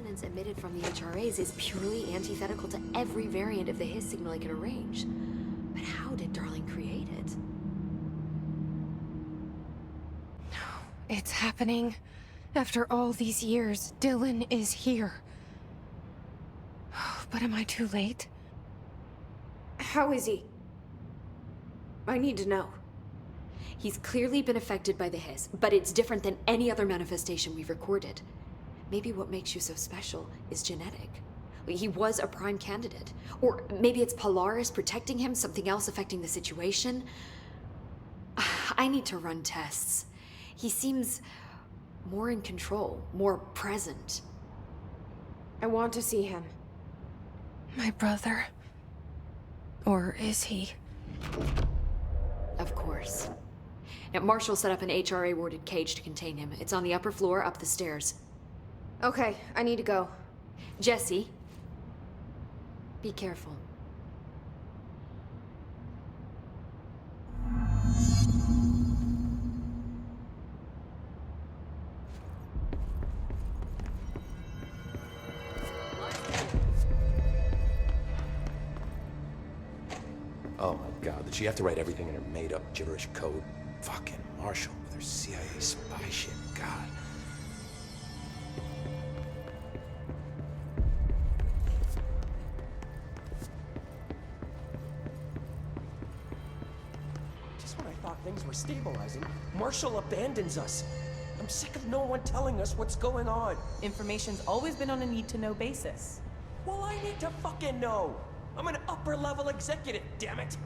resonance emitted from the HRAs is purely antithetical to every variant of the hiss signal I can arrange. But how did Darling create it? It's happening. After all these years, Dylan is here. But am I too late? How is he? I need to know. He's clearly been affected by the hiss, but it's different than any other manifestation we've recorded. Maybe what makes you so special is genetic. He was a prime candidate. Or maybe it's Polaris protecting him, something else affecting the situation. I need to run tests. He seems more in control, more present. I want to see him. My brother? Or is he? Of course. Now, Marshall set up an HRA-warded cage to contain him. It's on the upper floor, up the stairs. Okay, I need to go. Jesse, be careful. Oh my god, did she have to write everything in her made-up gibberish code? Fucking Marshall with her CIA spy shit, god. Just when I thought things were stabilizing, Marshall abandons us. I'm sick of no one telling us what's going on. Information's always been on a need-to-know basis. Well, I need to fucking know. I'm an upper-level executive, damn it!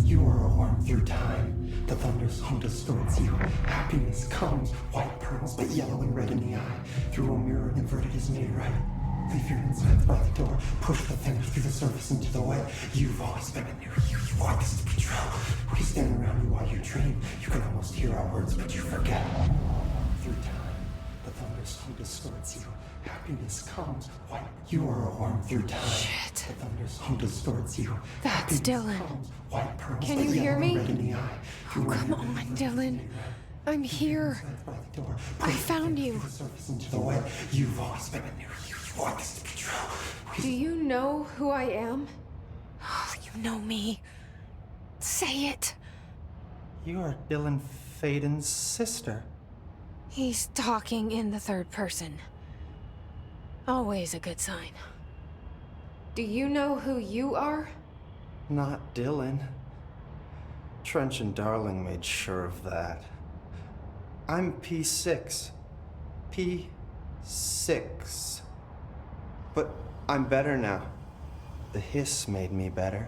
You are a worm through time. The thunderstorm distorts you. Happiness comes, white pearls, but yellow and red in the eye. Through a mirror, inverted is made right. Leave your insides by the door. Push the fingers through the surface into the wet. You've always been a new you. You want this to be true. We stand around you while you dream. You can almost hear our words, but you forget. Through time, the thunderstorm distorts you. Happiness comes, white. You are a worm through time. Shit. The thunderstorm distorts you. That's Happiness Dylan. comes, white pearls, Can but you hear yellow me? and red in the eye. Oh, Through a come mirror, on, inverted is Dylan. made right. I'm here. I found you. You've always been a new you. You want this to be true. Do you know who I am? Oh, you know me. Say it. You are Dylan Faden's sister. He's talking in the third person. Always a good sign. Do you know who you are? Not Dylan. Trench and Darling made sure of that. I'm P6. P6. But I'm better now. The hiss made me better.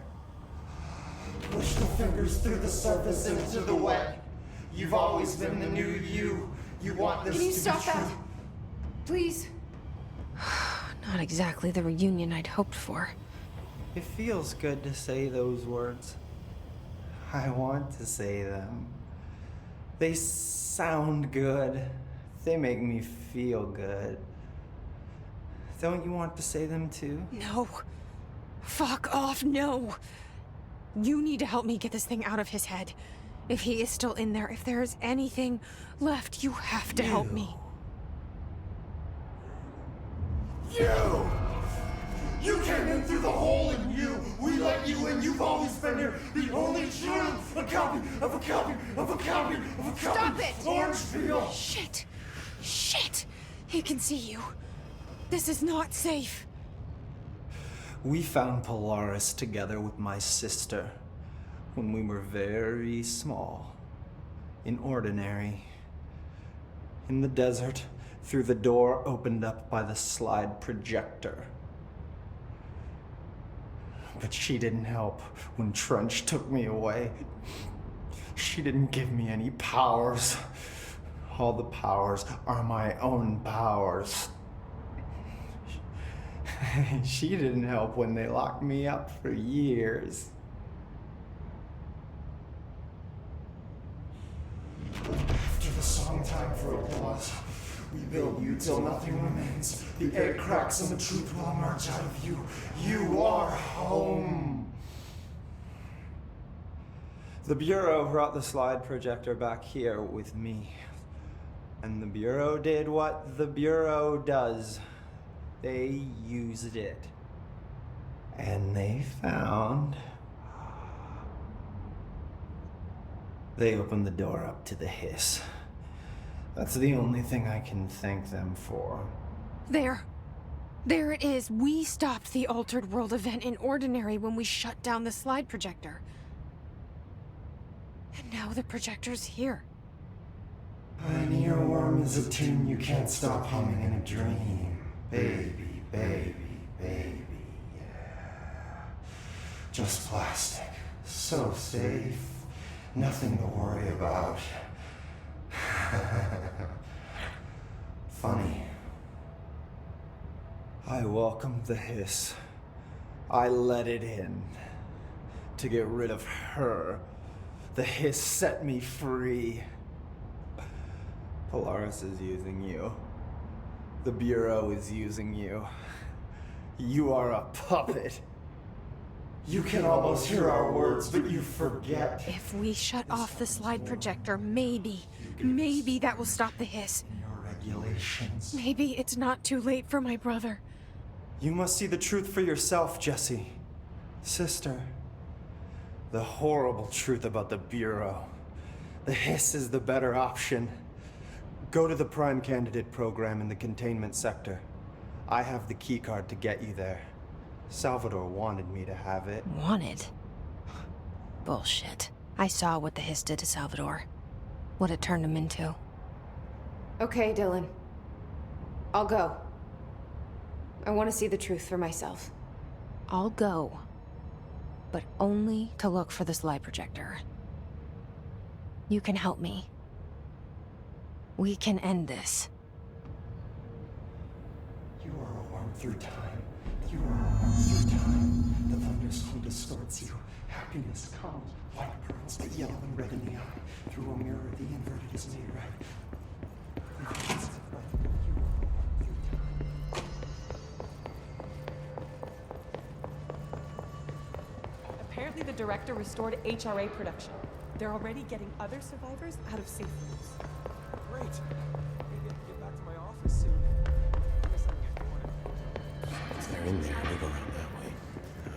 Push the fingers through the surface into the wet. You've always been the new you. You want this Can you to stop be true. that? Please? Not exactly the reunion I'd hoped for. It feels good to say those words. I want to say them. They sound good. They make me feel good. Don't you want to say them too? No. Fuck off, no. You need to help me get this thing out of his head. If he is still in there, if there is anything left, you have to help me. You! You came in through the hole in you! We let you in, you've always been here! The only true! A copy of a copy of a copy of a copy! Stop it! Orange peel! Shit! Shit! He can see you. This is not safe. We found Polaris together with my sister when we were very small. In Ordinary. In the desert, through the door opened up by the slide projector. But she didn't help when Trench took me away. She didn't give me any powers. All the powers are my own powers. She didn't help when they locked me up for years. After the song Time for Applause, We build you till nothing remains. The air cracks and the truth will emerge out of you. You are home. The Bureau brought the slide projector back here with me. And the Bureau did what the Bureau does. They used it. And they found... They opened the door up to the hiss. That's the only thing I can thank them for. There. There it is. We stopped the Altered World event in Ordinary when we shut down the slide projector. And now the projector's here. An earworm is a tune you can't stop humming in a dream. Baby, baby, baby, yeah. Just plastic. So safe. Nothing to worry about. Funny. I welcomed the hiss. I let it in. To get rid of her. The hiss set me free. Polaris is using you. The Bureau is using you. You are a puppet. You can almost hear our words, but you forget. If we shut off the slide projector, maybe that will stop the hiss. Your regulations. Maybe it's not too late for my brother. You must see the truth for yourself, Jessie. Sister. The horrible truth about the Bureau. The hiss is the better option. Go to the Prime Candidate program in the containment sector. I have the keycard to get you there. Salvador wanted me to have it. Wanted? Bullshit. I saw what the hiss did to Salvador. What it turned him into. Okay, Dylan. I'll go. I want to see the truth for myself. I'll go. But only to look for the slide projector. You can help me. We can end this. You are a worm through time. You are a worm through time. The thunderstorm distorts you. Happiness comes. White pearls, but yellow and red in the eye. Through a mirror, the inverted is made right. Apparently the director restored HRA production. They're already getting other survivors out of safe rooms. Great. Maybe I can get back to my office soon. I guess I'm gonna get one. If they're in there, they go around that way. No.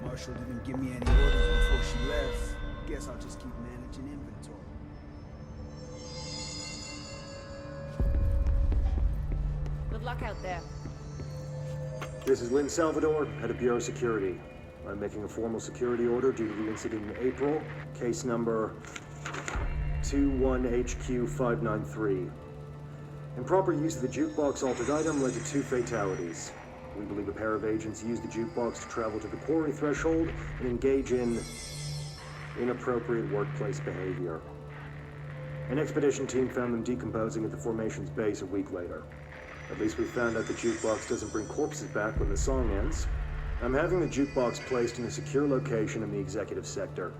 Marshall didn't give me any orders before she left. Guess I'll just keep managing inventory. Good luck out there. This is Lynn Salvador, head of Bureau Security. I'm making a formal security order due to the incident in April, case number 21HQ593. Improper use of the jukebox altered item led to 2 fatalities. We believe a pair of agents used the jukebox to travel to the quarry threshold and engage in inappropriate workplace behavior. An expedition team found them decomposing at the formation's base a week later. At least we found out the jukebox doesn't bring corpses back when the song ends. I'm having the jukebox placed in a secure location in the executive sector.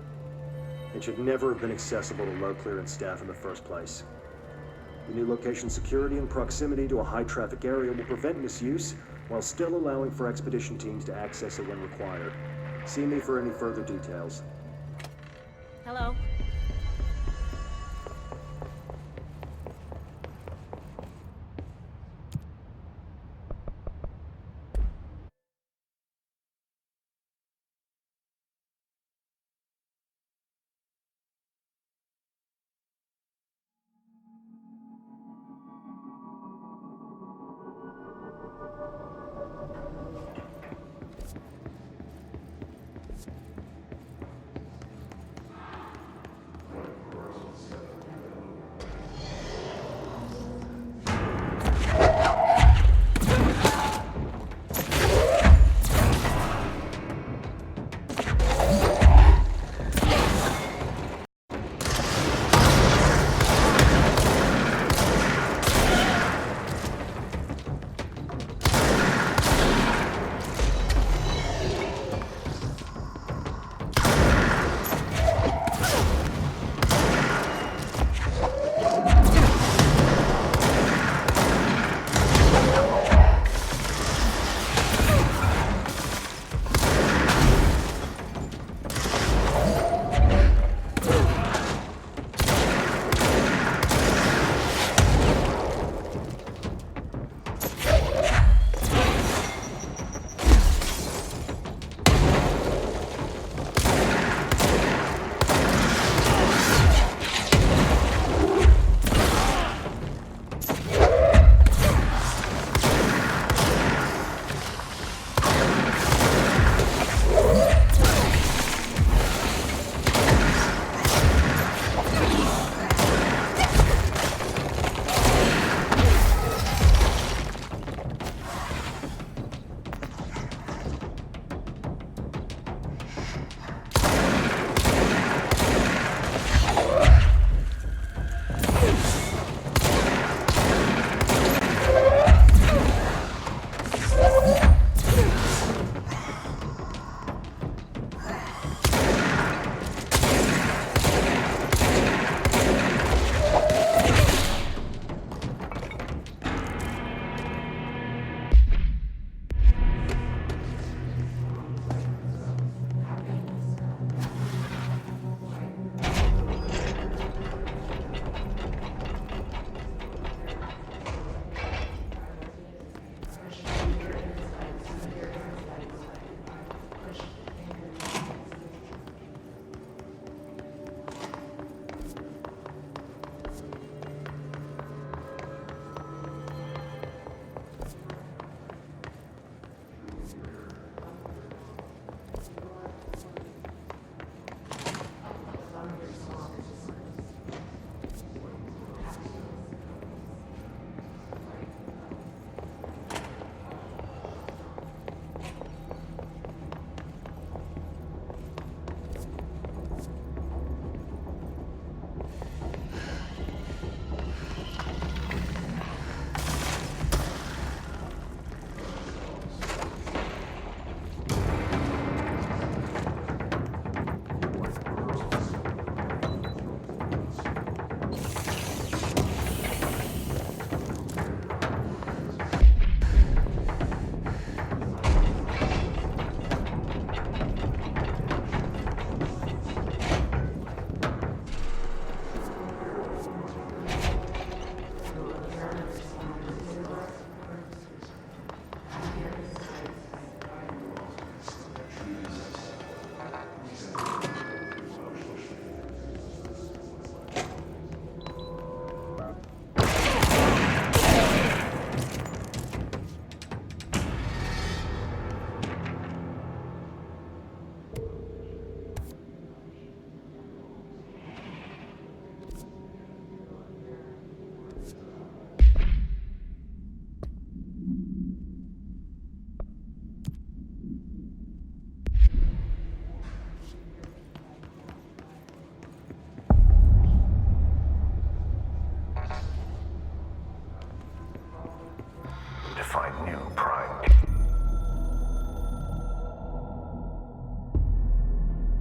It should never have been accessible to low clearance staff in the first place. The new location security and proximity to a high traffic area will prevent misuse, while still allowing for expedition teams to access it when required. See me for any further details. Hello.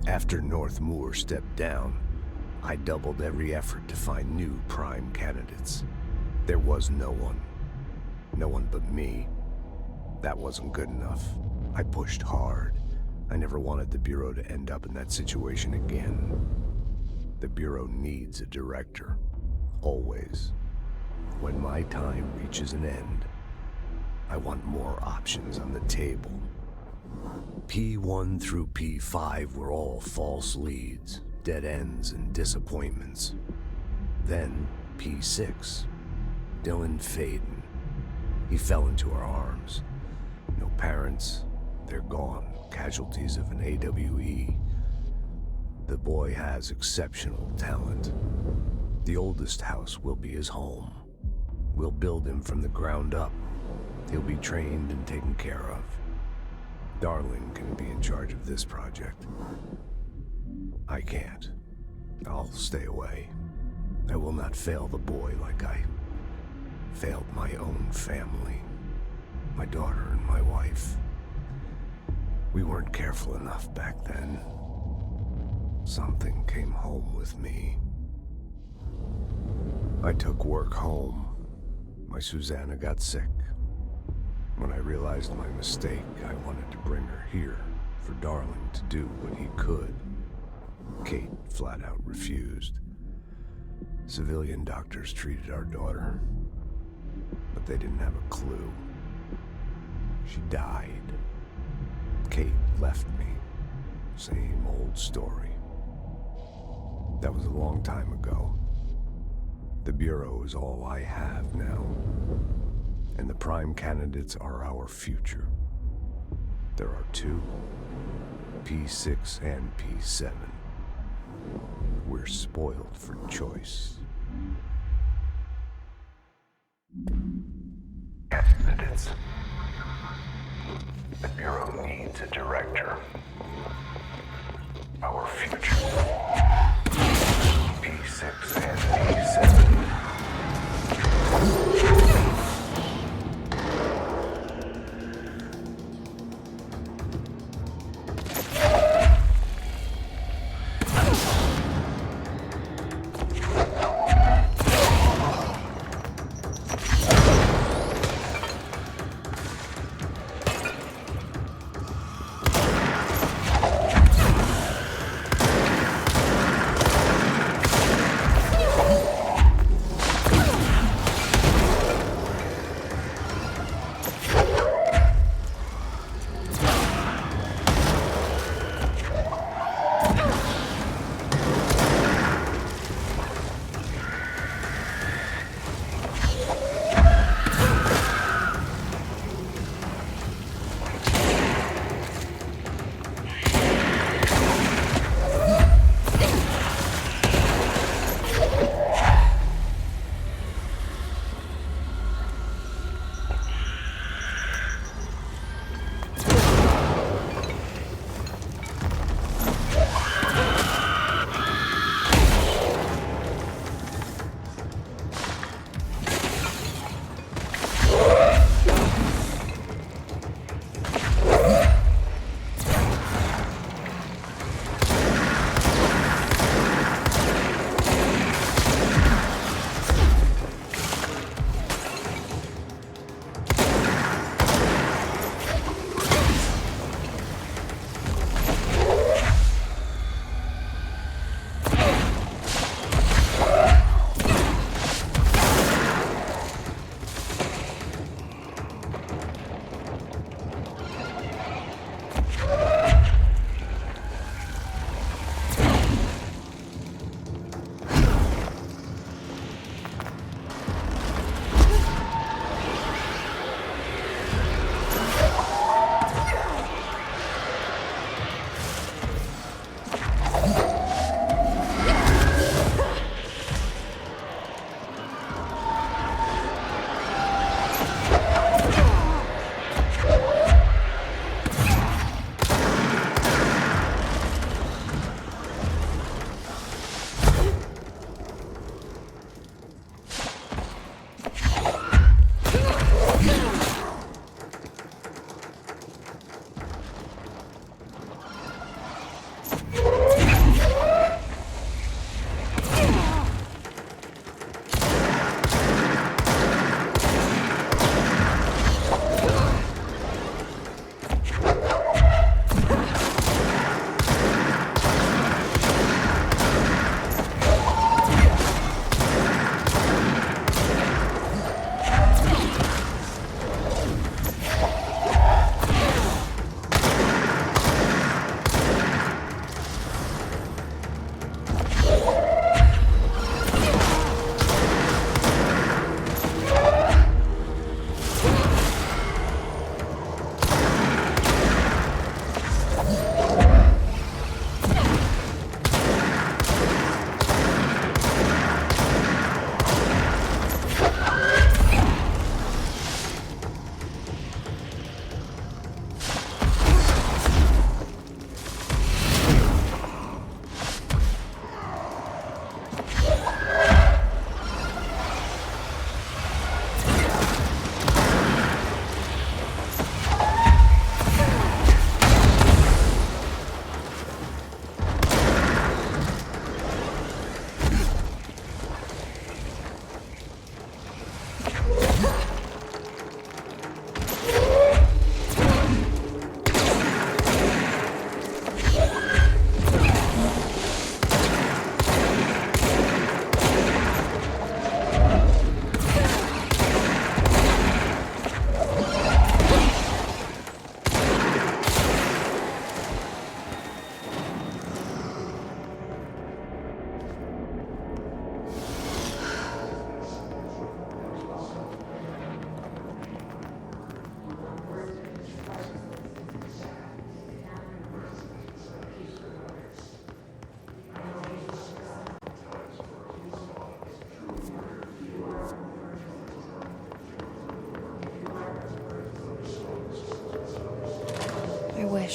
After North Moore stepped down, I doubled every effort to find new prime candidates. There was no one. No one but me. That wasn't good enough. I pushed hard. I never wanted the Bureau to end up in that situation again. The Bureau needs a director. Always. When my time reaches an end, I want more options on the table. P1 through P5 were all false leads, dead ends, and disappointments. Then P6, Dylan Faden. He fell into our arms. No parents, they're gone, casualties of an AWE. The boy has exceptional talent. The oldest house will be his home. We'll build him from the ground up. He'll be trained and taken care of. Darling can be in charge of this project. I can't. I'll stay away. I will not fail the boy like I failed my own family. My daughter and my wife. We weren't careful enough back then. Something came home with me. I took work home. My Susanna got sick. When I realized my mistake, I wanted to bring her here for Darling to do what he could. Kate flat out refused. Civilian doctors treated our daughter, but they didn't have a clue. She died. Kate left me. Same old story. That was a long time ago. The Bureau is all I have now. And the prime candidates are our future. There are two, P6 and P7. We're spoiled for choice. Candidates. The Bureau needs a director. Our future. P6 and P7.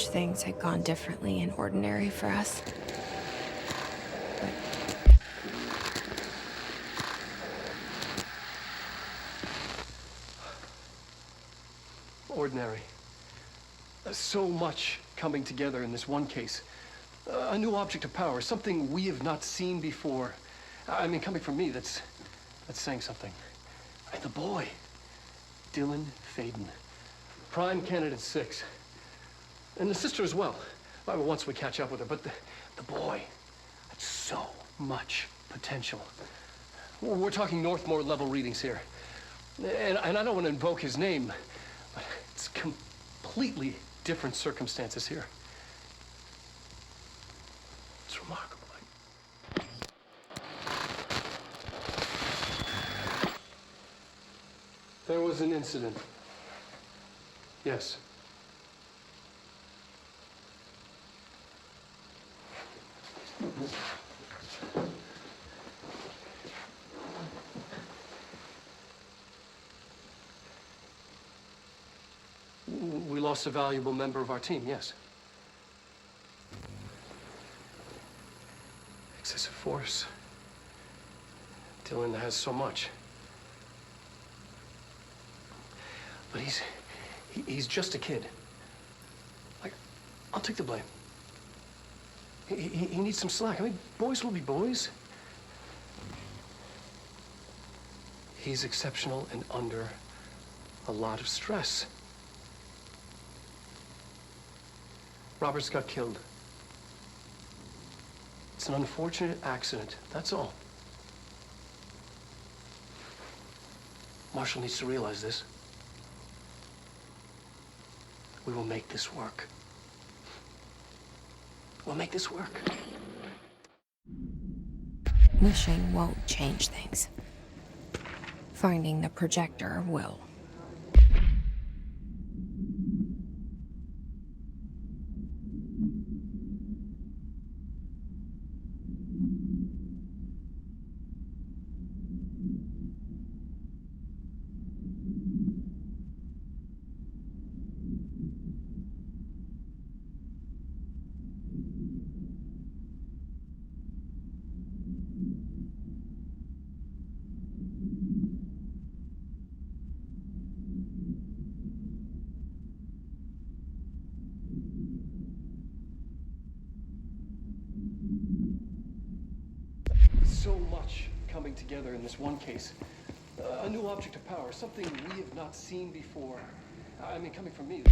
things had gone differently and ordinary for us. Ordinary. So much coming together in this one case. A new object of power, something we have not seen before. I mean, coming from me, that's saying something. And the boy, Dylan Faden, prime candidate 6. And the sister as well. Well, once we catch up with her, but the boy had so much potential. We're talking Northmore level readings here. And I don't want to invoke his name, but it's completely different circumstances here. It's remarkable. There was an incident. Yes. We lost a valuable member of our team, yes. Excessive force. Dylan has so much. But he's just a kid. Like, I'll take the blame. He needs some slack. I mean, boys will be boys. He's exceptional and under a lot of stress. Roberts got killed. It's an unfortunate accident, that's all. Marshall needs to realize this. We will make this work. We'll make this work. Wishing won't change things. Finding the projector will. So much coming together in this one case. A new object of power, something we have not seen before. I mean, coming from me.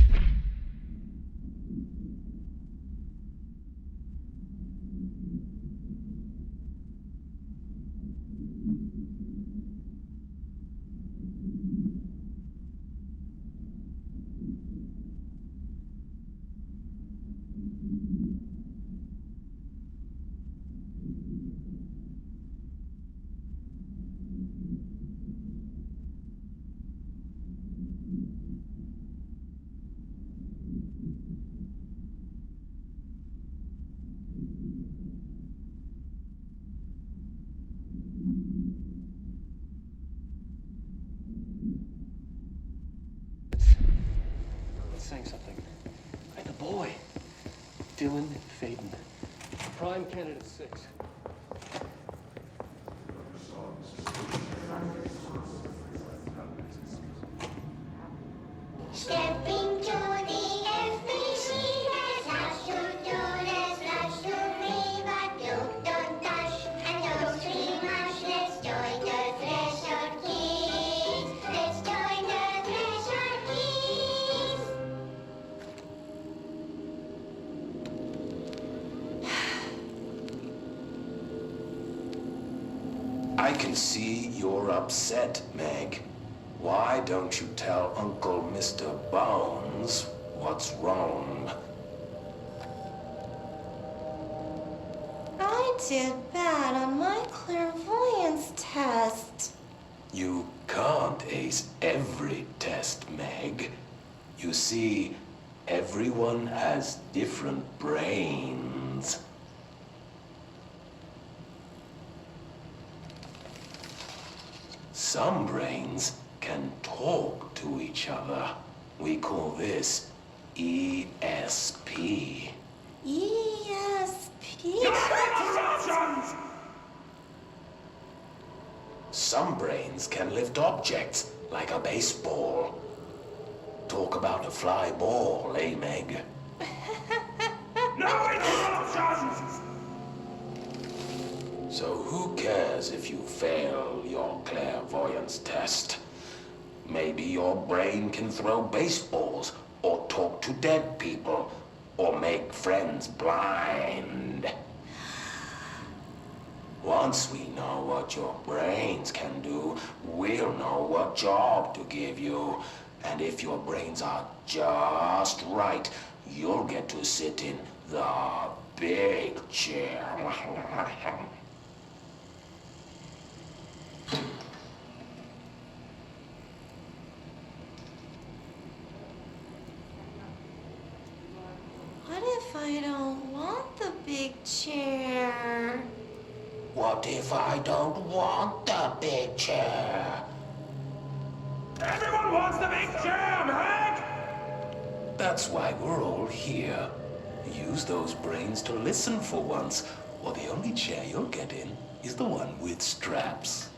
Saying something. And the boy, Dylan Faden, prime candidate 6. Stepping to the FBC, there's rush to do, there's rush to me, but you don't dash, and don't scream much. Let's join the threshold keys. Let's join the threshold keys. I can see you're upset, Meg. Why don't you tell Uncle Mr. Bones what's wrong? I did bad on my clairvoyance test. You can't ace every test, Meg. You see, everyone has different brains. Some brains can talk to each other. We call this ESP. ESP? Some brains can lift objects, like a baseball. Talk about a fly ball, eh, Meg? No interruptions! So who cares if you fail your clairvoyance test? Maybe your brain can throw baseballs, or talk to dead people, or make friends blind. Once we know what your brains can do, we'll know what job to give you. And if your brains are just right, you'll get to sit in the big chair. What if I don't want the big chair? What if I don't want the big chair? Everyone wants the big chair, Meg! That's why we're all here. Use those brains to listen for once, or the only chair you'll get in is the one with straps.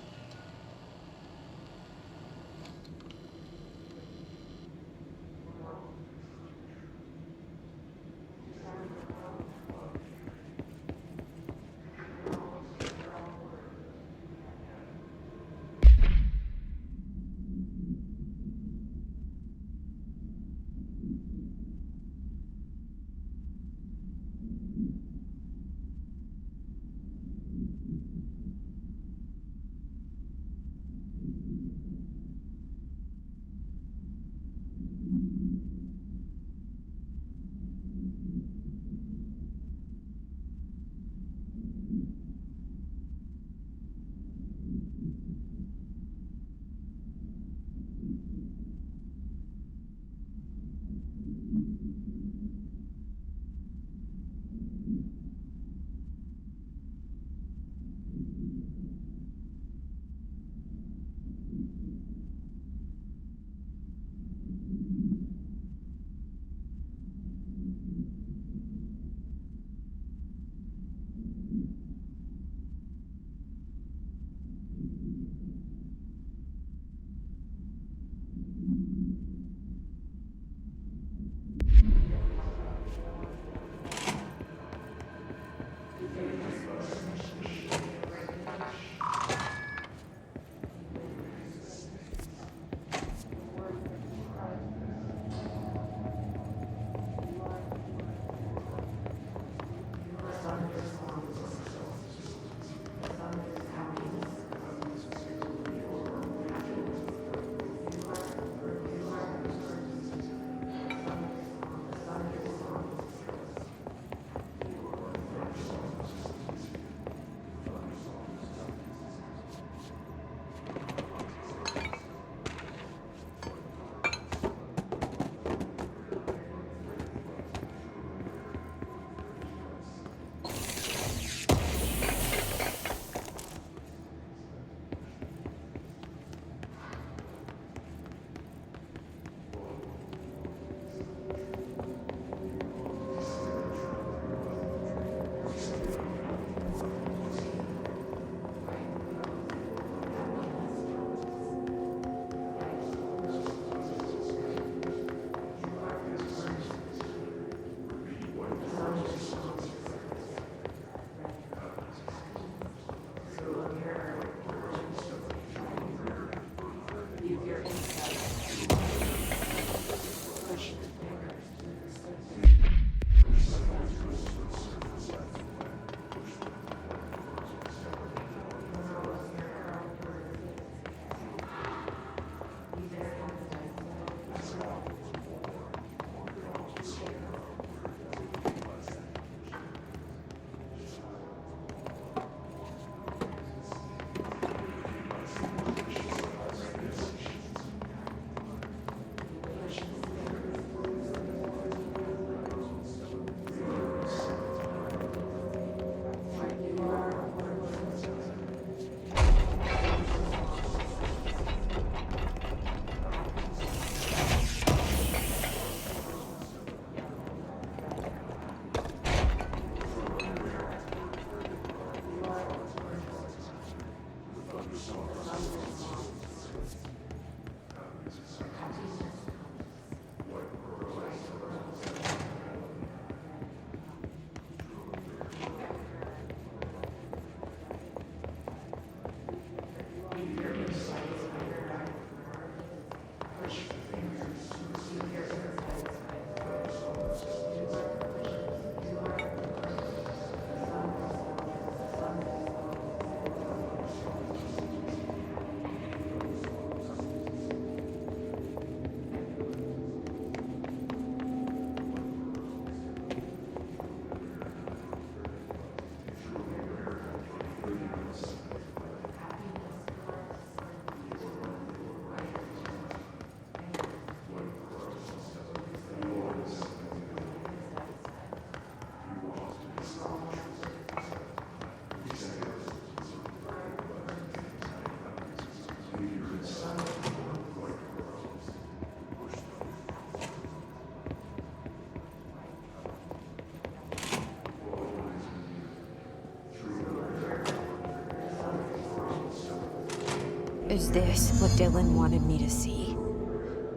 Is this what Dylan wanted me to see?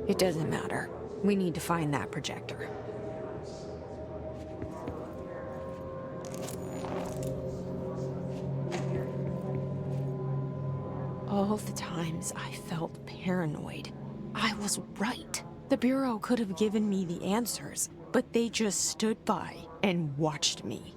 It doesn't matter. We need to find that projector. All the times I felt paranoid, I was right. The Bureau could have given me the answers, but they just stood by and watched me.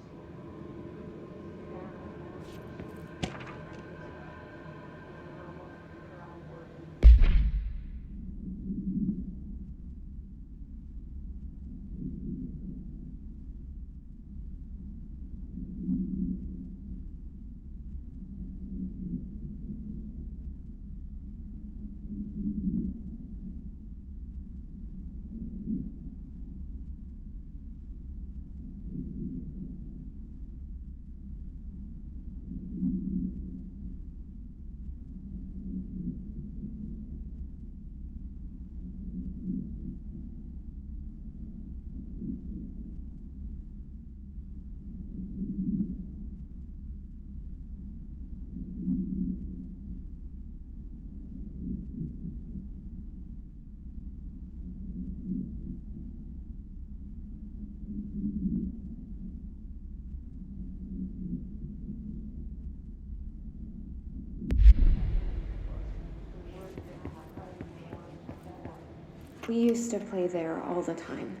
We used to play there all the time.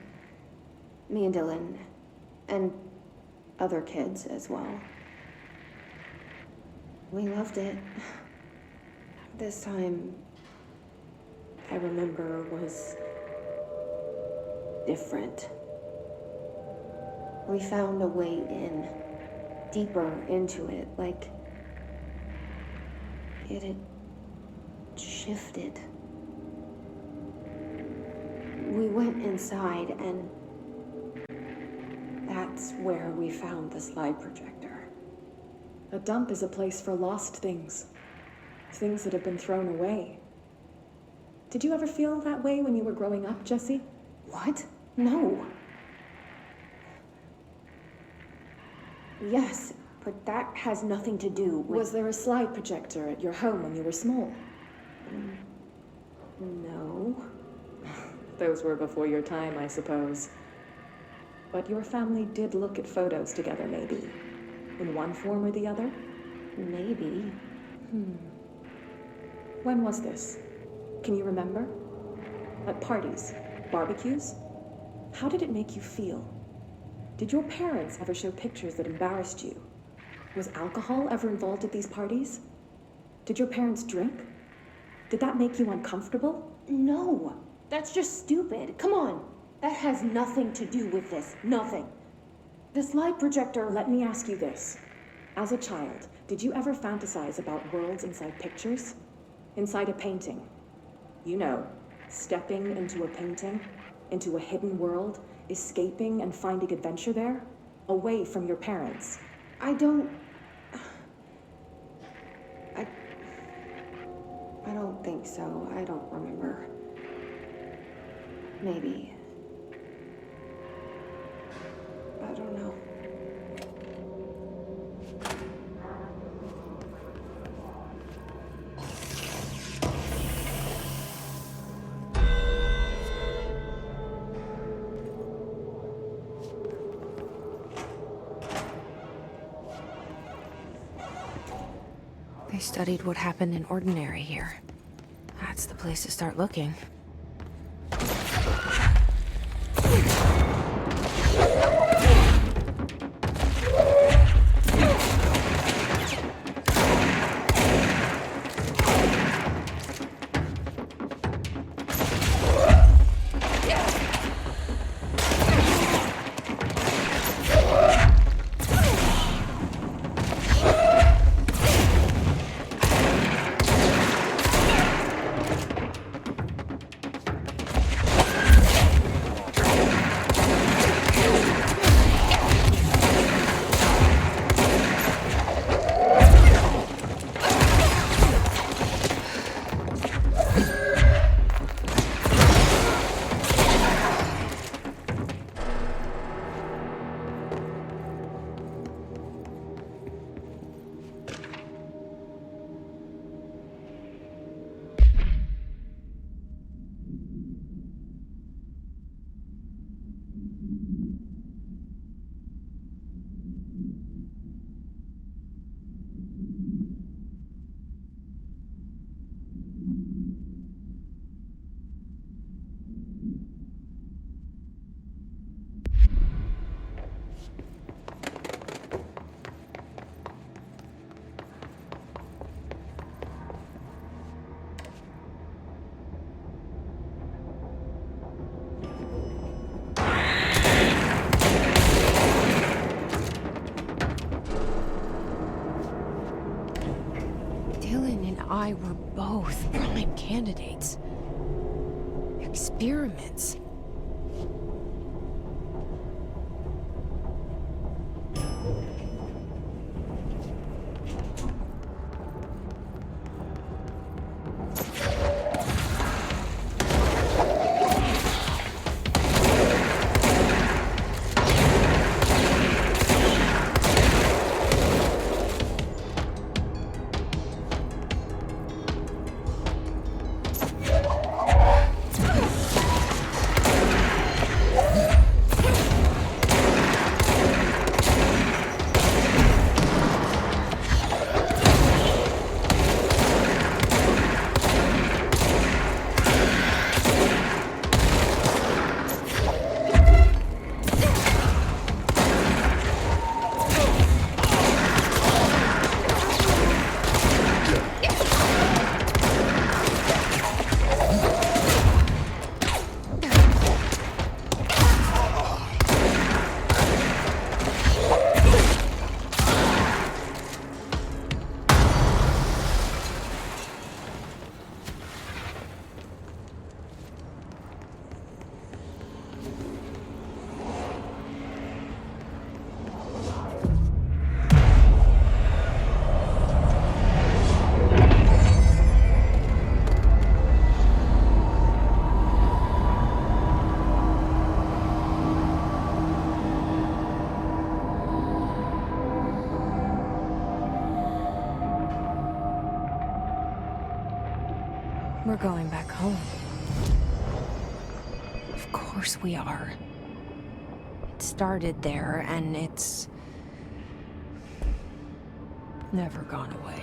Me and Dylan, and other kids as well. We loved it. This time, I remember, was different. We found a way in, deeper into it, like it had shifted. We went inside, and that's where we found the slide projector. A dump is a place for lost things. Things that have been thrown away. Did you ever feel that way when you were growing up, Jesse? What? No. Yes, but that has nothing to do with... Was there a slide projector at your home when you were small? No. Those were before your time, I suppose. But your family did look at photos together, maybe. In one form or the other? Maybe. When was this? Can you remember? At parties? Barbecues? How did it make you feel? Did your parents ever show pictures that embarrassed you? Was alcohol ever involved at these parties? Did your parents drink? Did that make you uncomfortable? No. That's just stupid. Come on. That has nothing to do with this. Nothing. The slide projector, let me ask you this. As a child, did you ever fantasize about worlds inside pictures? Inside a painting? You know, stepping into a painting, into a hidden world, escaping and finding adventure there, away from your parents. I don't think so. I don't remember. Maybe. I don't know. They studied what happened in Ordinary here. That's the place to start looking. I were both prime candidates. Experiments. We're going back home. Of course we are. It started there, and it's never gone away.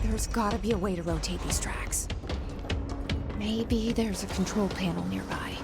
There's gotta be a way to rotate these tracks. Maybe there's a control panel nearby.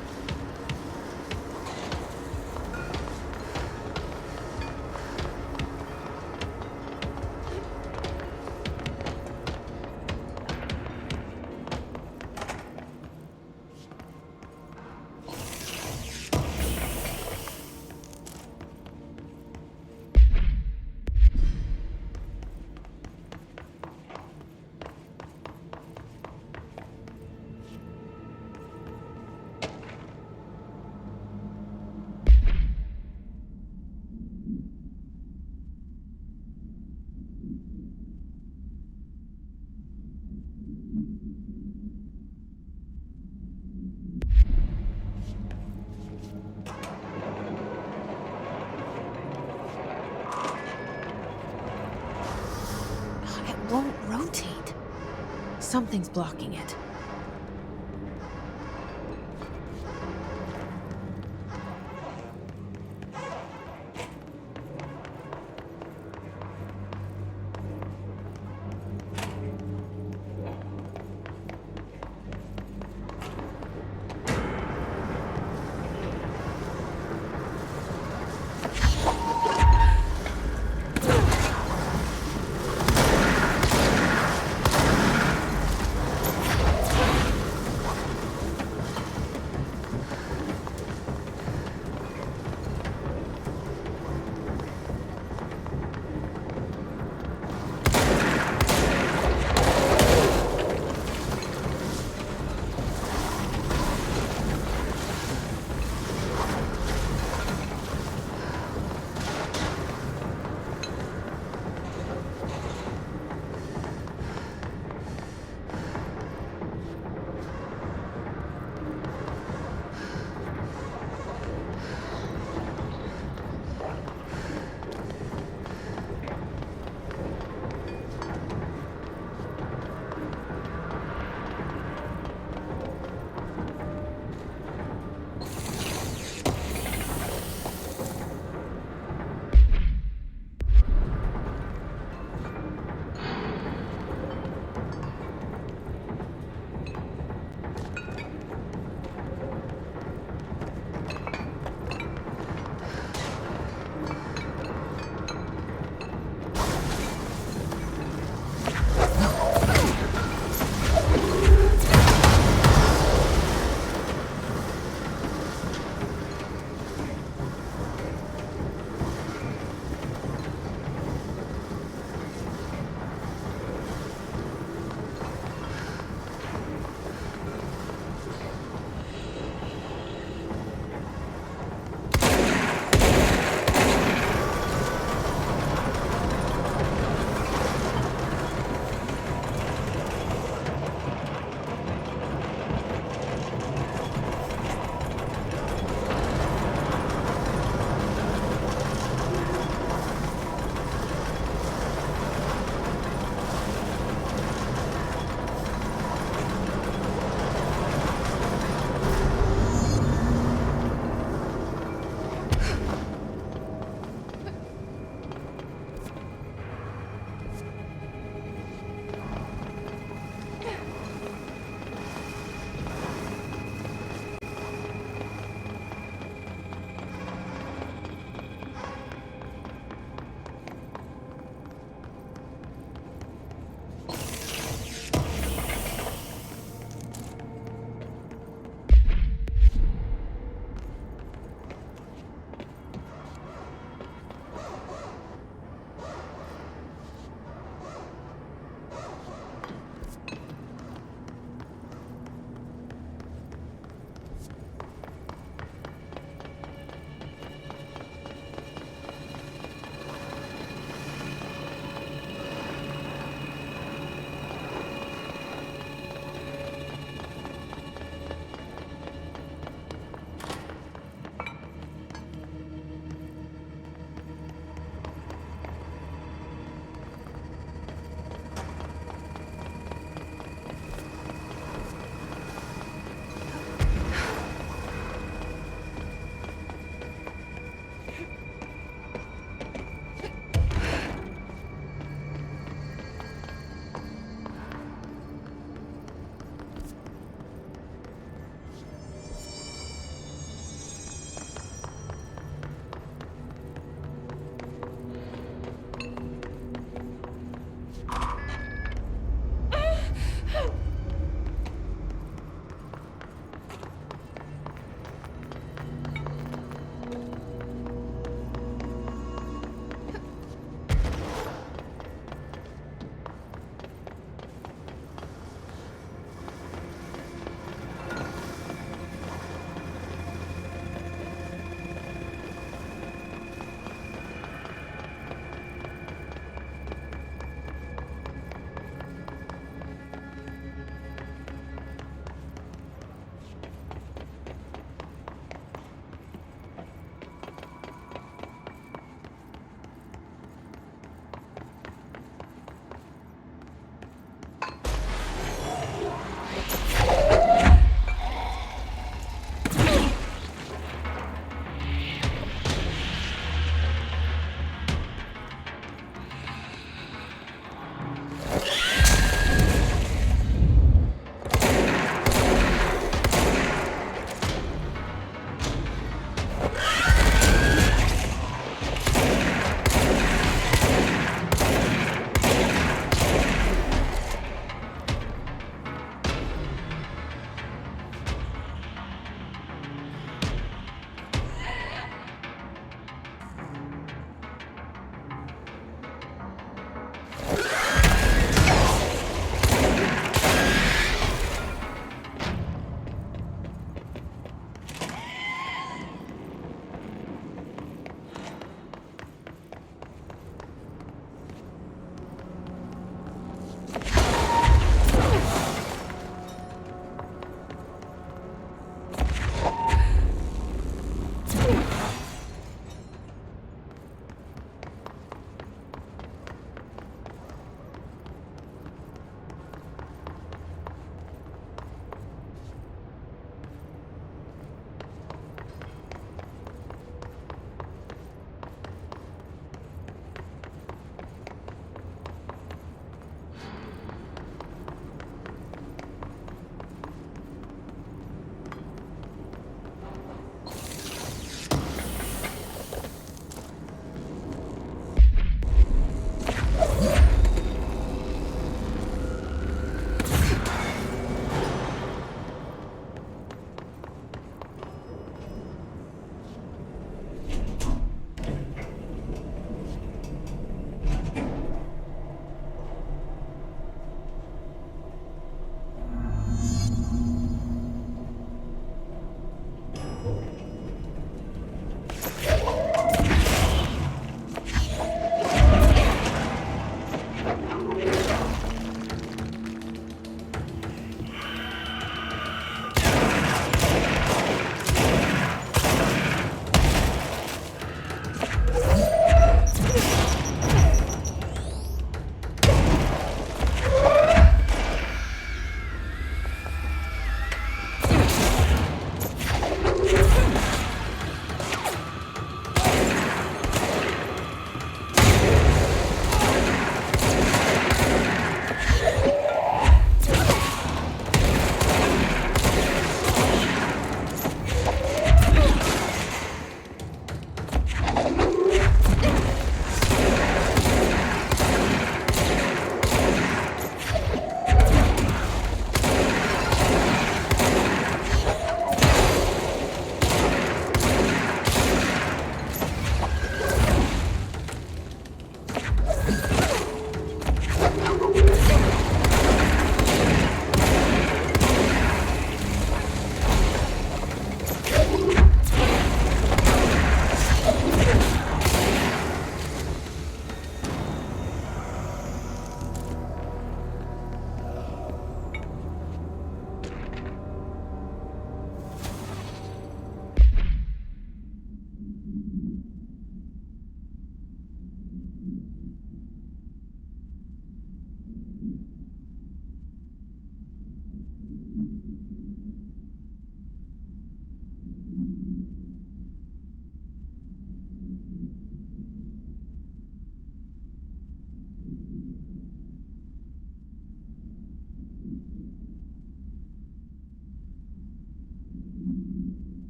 Something's blocking it.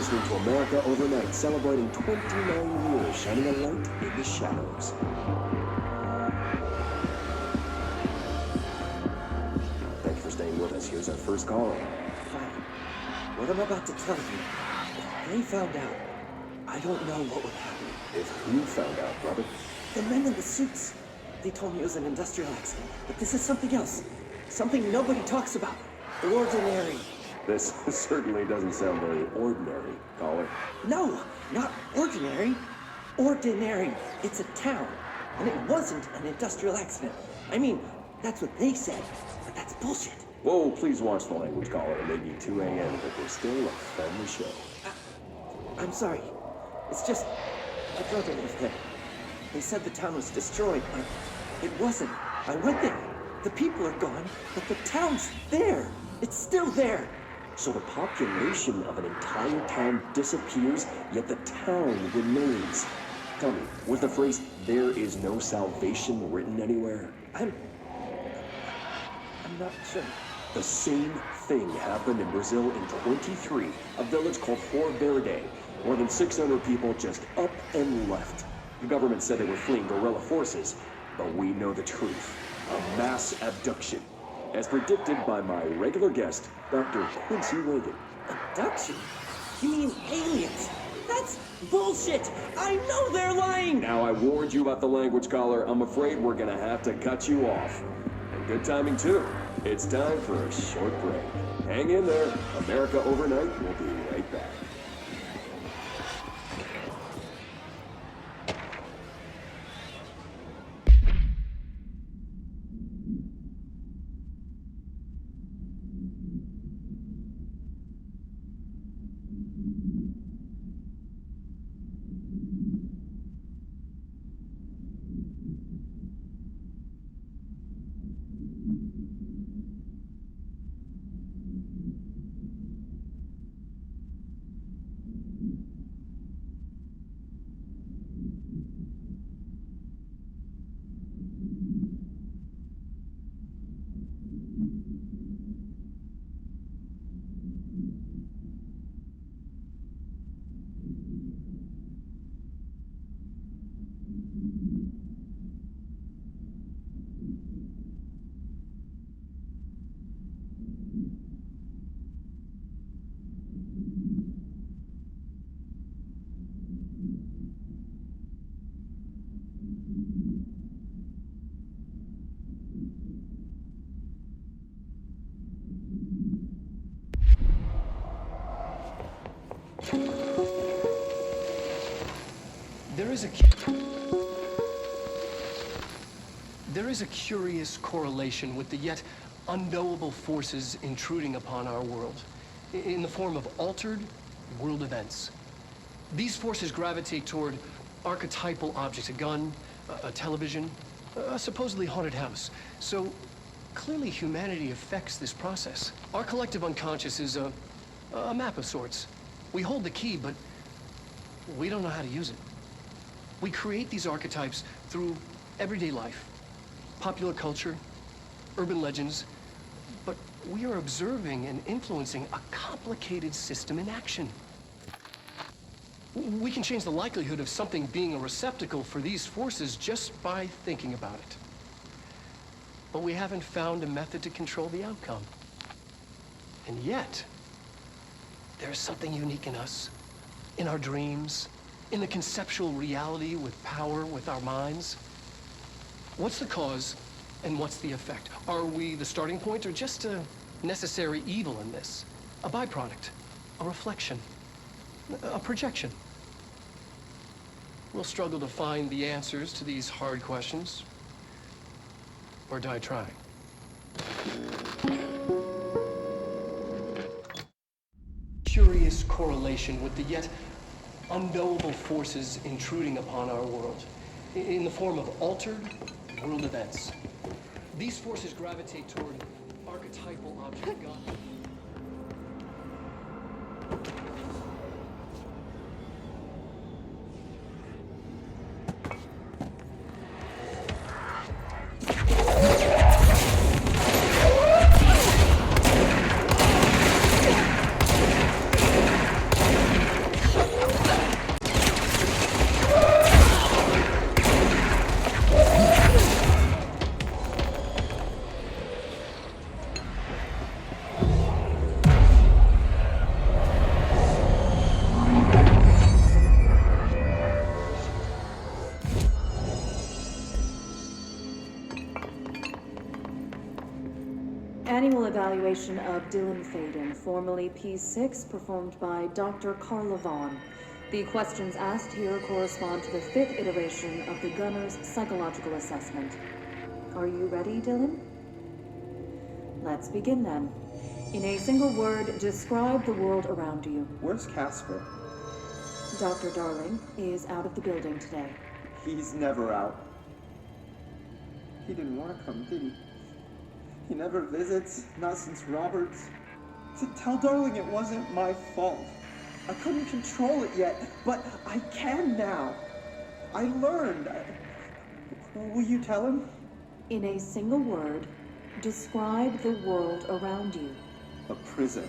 listening to America Overnight, celebrating 29 years, shining a light in the shadows. Thank you for staying with us. Here's our first caller. Fine. What I'm about to tell you, if they found out, I don't know what would happen. If who found out, brother? The men in the suits. They told me it was an industrial accident, but this is something else. Something nobody talks about. Ordinary. This certainly doesn't sound very ordinary, caller. No, not ordinary. Ordinary. It's a town. And it wasn't an industrial accident. I mean, that's what they said, but that's bullshit. Whoa, please watch the language, caller. It may be 2 a.m., but we're still a family show. I'm sorry. It's just, my brother lived there. They said the town was destroyed, but it wasn't. I went there. The people are gone, but the town's there. It's still there. So the population of an entire town disappears, yet the town remains. Tell me, was the phrase, "there is no salvation," written anywhere? I'm not sure. The same thing happened in Brazil in 23, a village called Fort Verde. More than 600 people just up and left. The government said they were fleeing guerrilla forces, but we know the truth. A mass abduction, as predicted by my regular guest, Dr. Quincy Reagan. Abduction? You mean aliens? That's bullshit! I know they're lying! Now, I warned you about the language, caller. I'm afraid we're gonna have to cut you off. And good timing, too. It's time for a short break. Hang in there. America Overnight will be right back. There is a curious correlation with the yet unknowable forces intruding upon our world in the form of altered world events. These forces gravitate toward archetypal objects, a gun, a television, a supposedly haunted house. So clearly humanity affects this process. Our collective unconscious is a map of sorts. We hold the key, but we don't know how to use it. We create these archetypes through everyday life, popular culture, urban legends, but we are observing and influencing a complicated system in action. We can change the likelihood of something being a receptacle for these forces just by thinking about it. But we haven't found a method to control the outcome. And yet, there's something unique in us, in our dreams, in the conceptual reality with power with our minds. What's the cause and what's the effect? Are we the starting point or just a necessary evil in this? A byproduct, a reflection, a projection? We'll struggle to find the answers to these hard questions, or die trying. Curious correlation with the yet unknowable forces intruding upon our world in the form of altered world events. These forces gravitate toward archetypal object God. Annual evaluation of Dylan Faden, formerly P6, performed by Dr. Carla Vaughn. The questions asked here correspond to the 5th iteration of the Gunner's psychological assessment. Are you ready, Dylan? Let's begin then. In a single word, describe the world around you. Where's Casper? Dr. Darling is out of the building today. He's never out. He didn't want to come, did he? He never visits, not since Roberts. So tell Darling it wasn't my fault. I couldn't control it yet, but I can now. I learned. Will you tell him? In a single word, describe the world around you. A prison.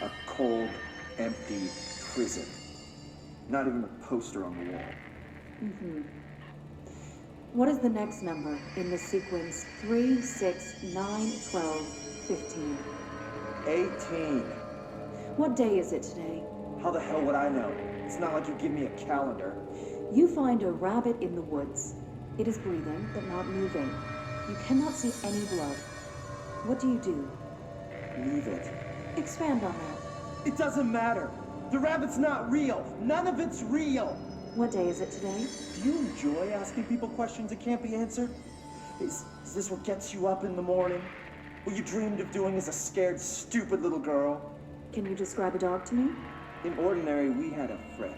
A cold, empty prison. Not even a poster on the wall. Mm-hmm. What is the next number in the sequence 3, 6, 9, 12, 15? 18. What day is it today? How the hell would I know? It's not like you give me a calendar. You find a rabbit in the woods. It is breathing, but not moving. You cannot see any blood. What do you do? Leave it. Expand on that. It doesn't matter. The rabbit's not real. None of it's real. What day is it today? Do you enjoy asking people questions that can't be answered? Is this what gets you up in the morning? What you dreamed of doing as a scared, stupid little girl? Can you describe a dog to me? In Ordinary, we had a friend.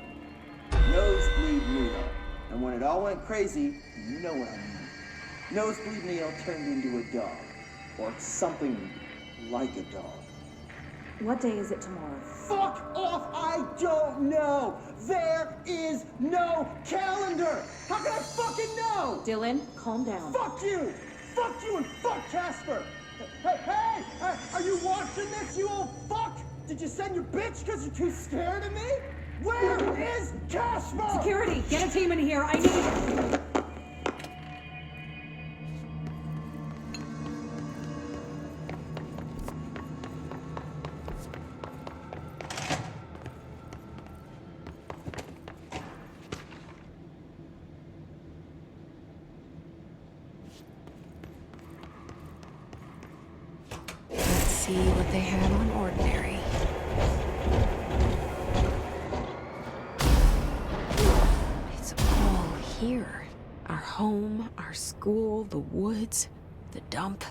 Nosebleed Neil. And when it all went crazy, you know what I mean. Nosebleed Neil turned into a dog. Or something like a dog. What day is it tomorrow? Fuck off! I don't know! There is no calendar! How can I fucking know? Dylan, calm down. Fuck you! Fuck you and fuck Casper! Hey! Are you watching this, you old fuck? Did you send your bitch because you're too scared of me? Where is Casper? Security, get a team in here. I need it. See what they had on Ordinary. It's all here. Our home, our school, the woods, the dump.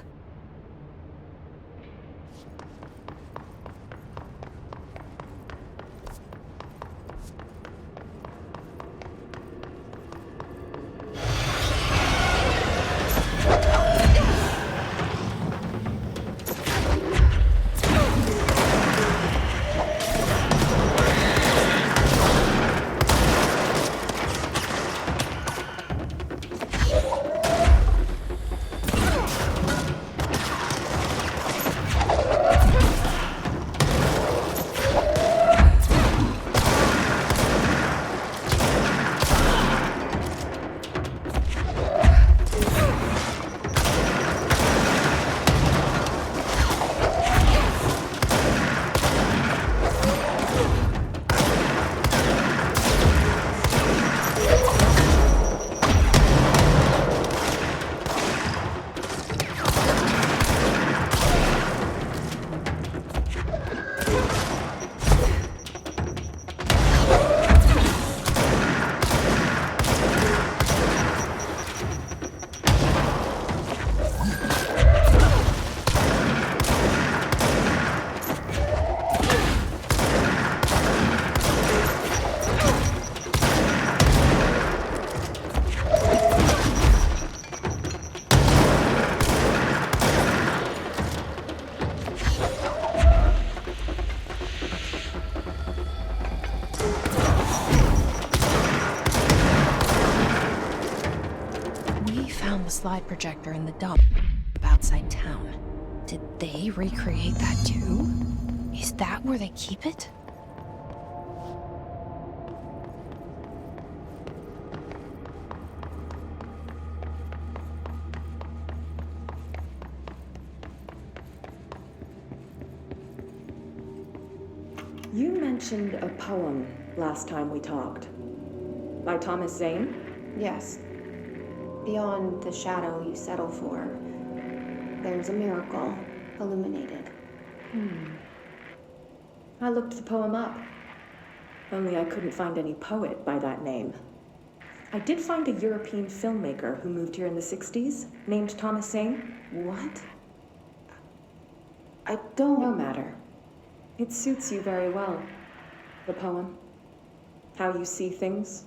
Slide projector in the dump outside town. Did they recreate that too? Is that where they keep it? You mentioned a poem last time we talked. By Thomas Zane? Yes. Beyond the shadow you settle for, There's a miracle illuminated. I looked the poem up. Only I couldn't find any poet by that name. I did find a European filmmaker who moved here in the 60s, named Thomas Zane. What? I don't... No matter. It suits you very well. The poem. How you see things.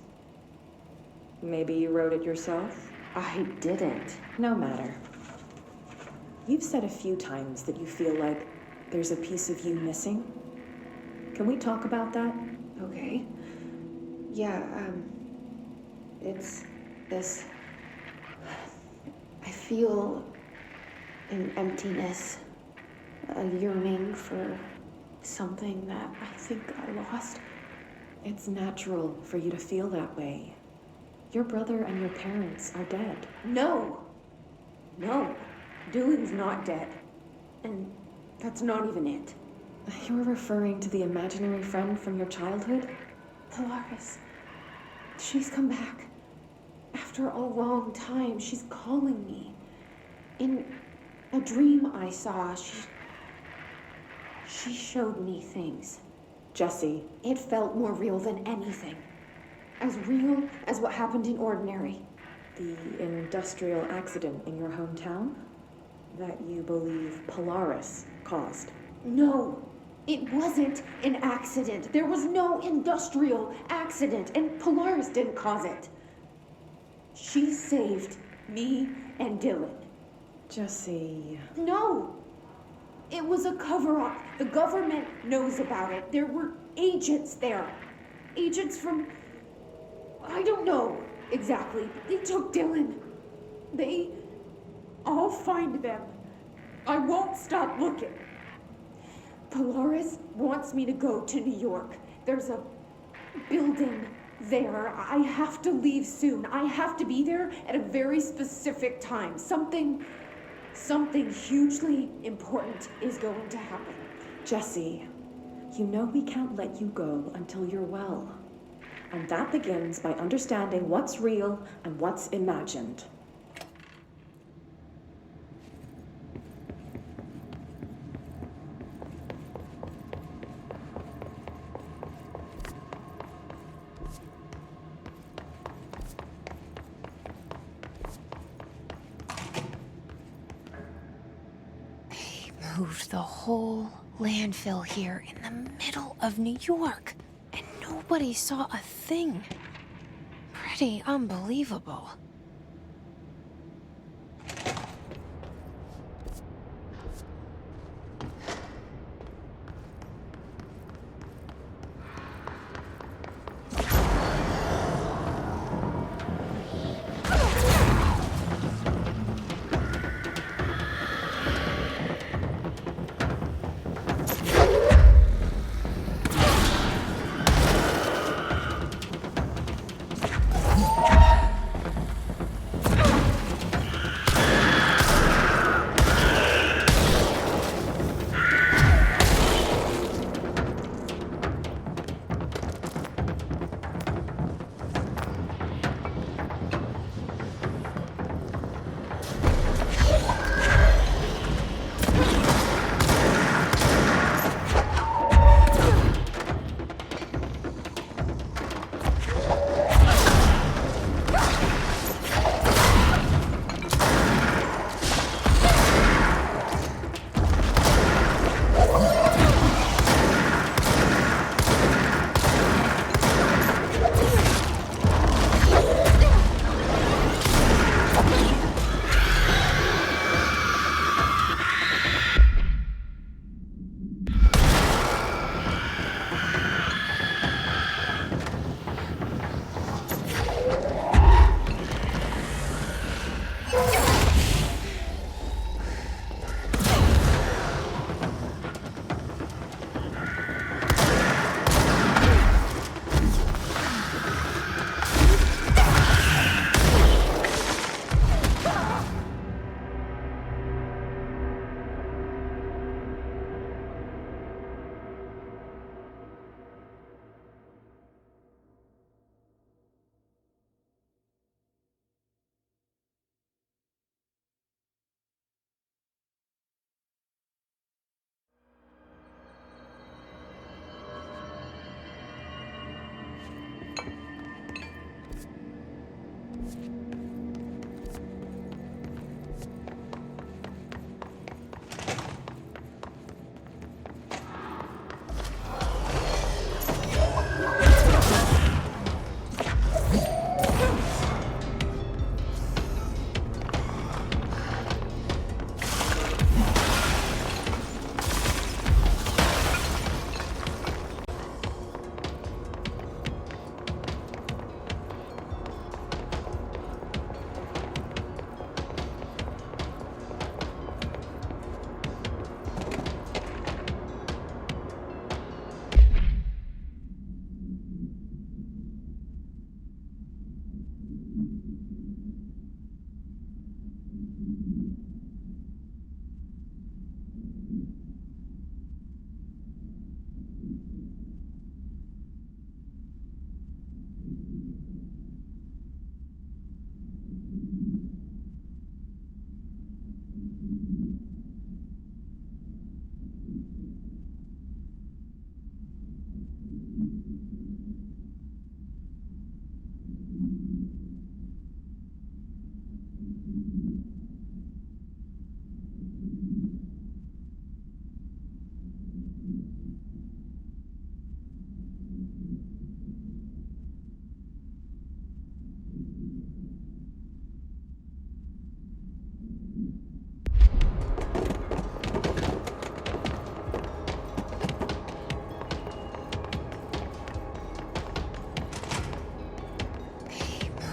Maybe you wrote it yourself? I didn't. No matter. You've said a few times that you feel like there's a piece of you missing. Can we talk about that? Okay. Yeah, it's this... I feel an emptiness, a yearning for something that I think I lost. It's natural for you to feel that way. Your brother and your parents are dead. No! No. Dylan's not dead. And that's not even it. You're referring to the imaginary friend from your childhood? Polaris. She's come back. After a long time, she's calling me. In a dream I saw, she showed me things. Jessie. It felt more real than anything. As real as what happened in Ordinary. The industrial accident in your hometown? That you believe Polaris caused? No, it wasn't an accident. There was no industrial accident, and Polaris didn't cause it. She saved me and Dylan. Jessie... No! It was a cover-up. The government knows about it. There were agents there. Agents from... I don't know exactly. They took Dylan. I'll find them. I won't stop looking. Polaris wants me to go to New York. There's a building there. I have to leave soon. I have to be there at a very specific time. Something hugely important is going to happen. Jessie, you know we can't let you go until you're well. And that begins by understanding what's real and what's imagined. Moved the whole landfill here in the middle of New York, and nobody saw a thing. Pretty unbelievable.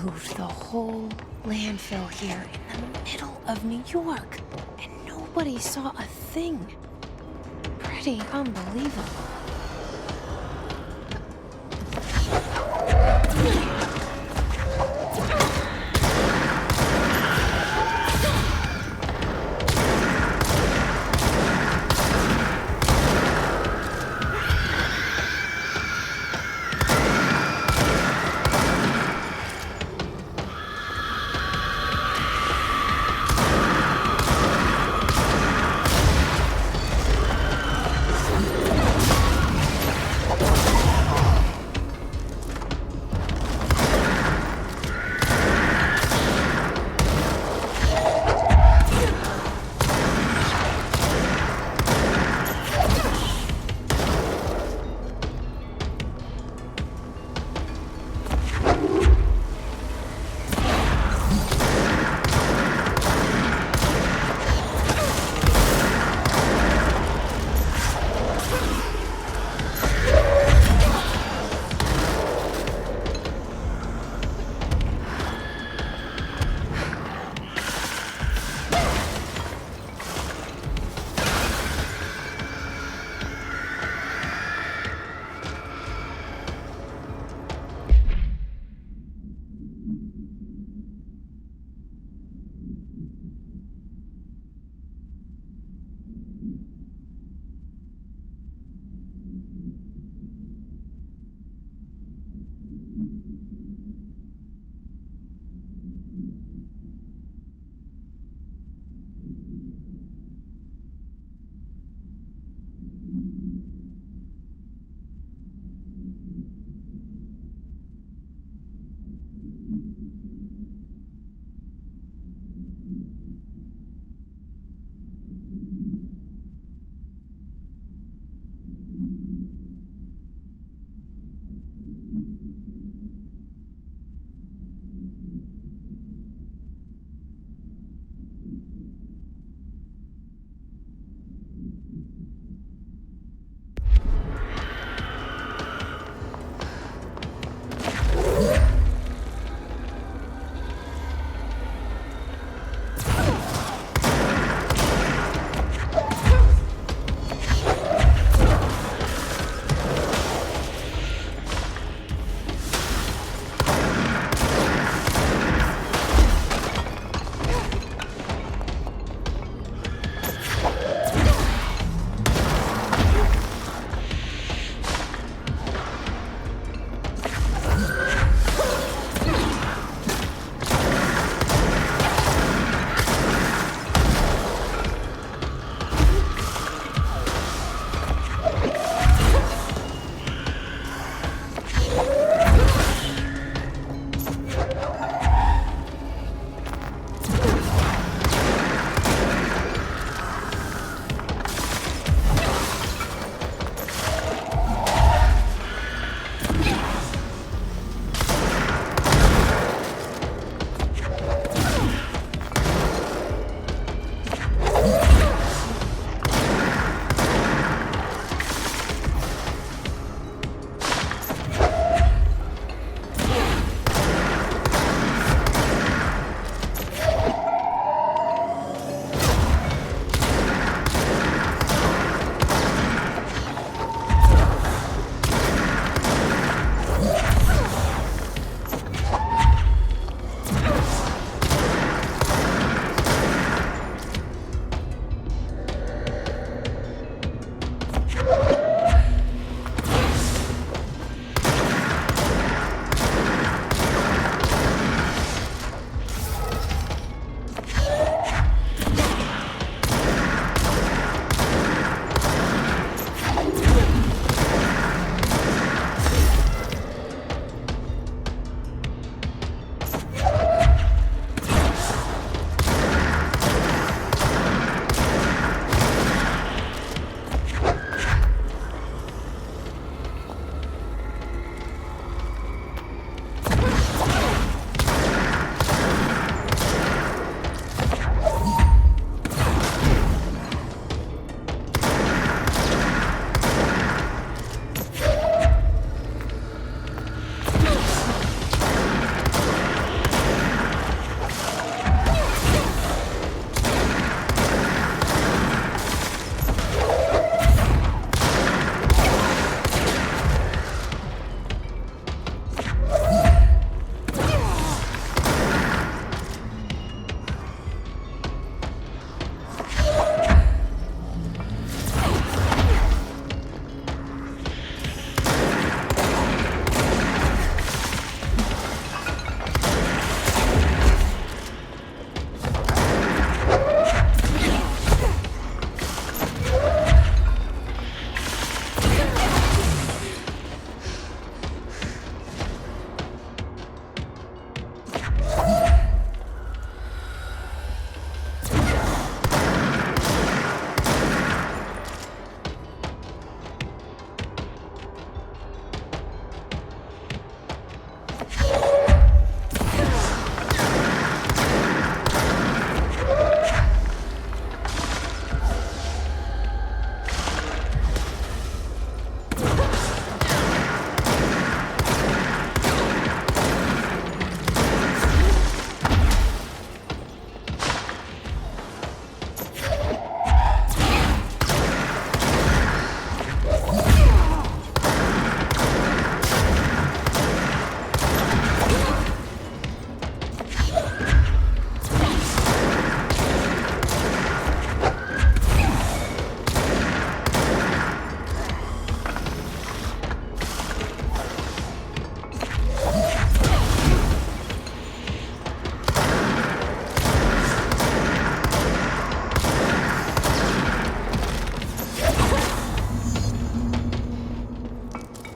Moved the whole landfill here in the middle of New York, and nobody saw a thing. Pretty unbelievable.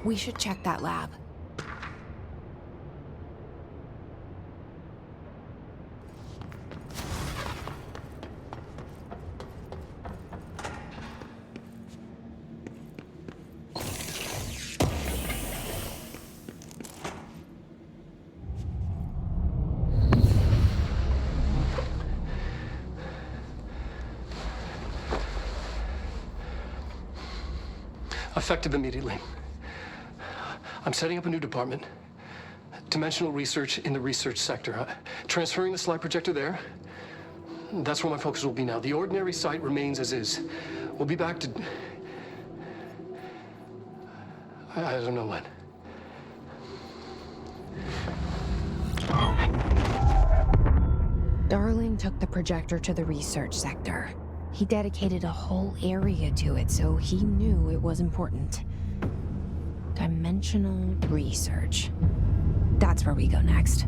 We should check that lab. Effective immediately. I'm setting up a new department. Dimensional research in the research sector. Transferring the slide projector there. That's where my focus will be now. The ordinary site remains as is. We'll be back to... I don't know when. Darling took the projector to the research sector. He dedicated a whole area to it, so he knew it was important. Dimensional research. That's where we go next.